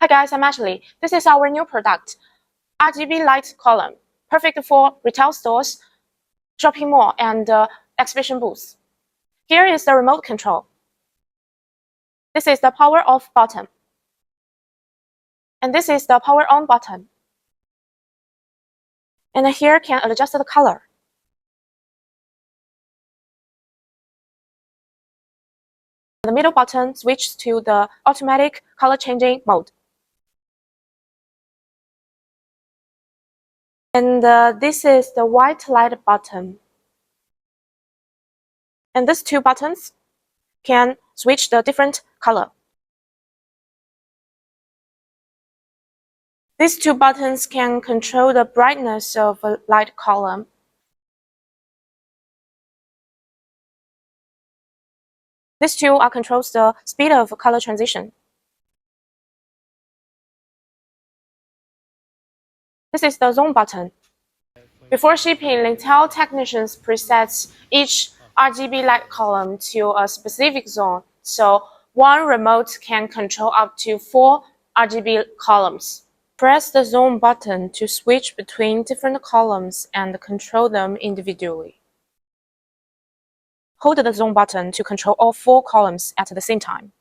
Hi guys, I'm Ashley. This is our new product, RGB light column, perfect for retail stores, shopping mall, and exhibition booths. Here is the remote control. This is the power off button. And this is the power on button. And here can adjust the color. The middle button switches to the automatic color changing mode. And this is the white light button. And these two buttons can switch the different color. These two buttons can control the brightness of a light column. These two controls the speed of color transition. This is the zone button. Before shipping, Lintel technicians preset each RGB light column to a specific zone, so one remote can control up to 4 RGB columns. Press the zone button to switch between different columns and control them individually. Hold the zone button to control all 4 columns at the same time.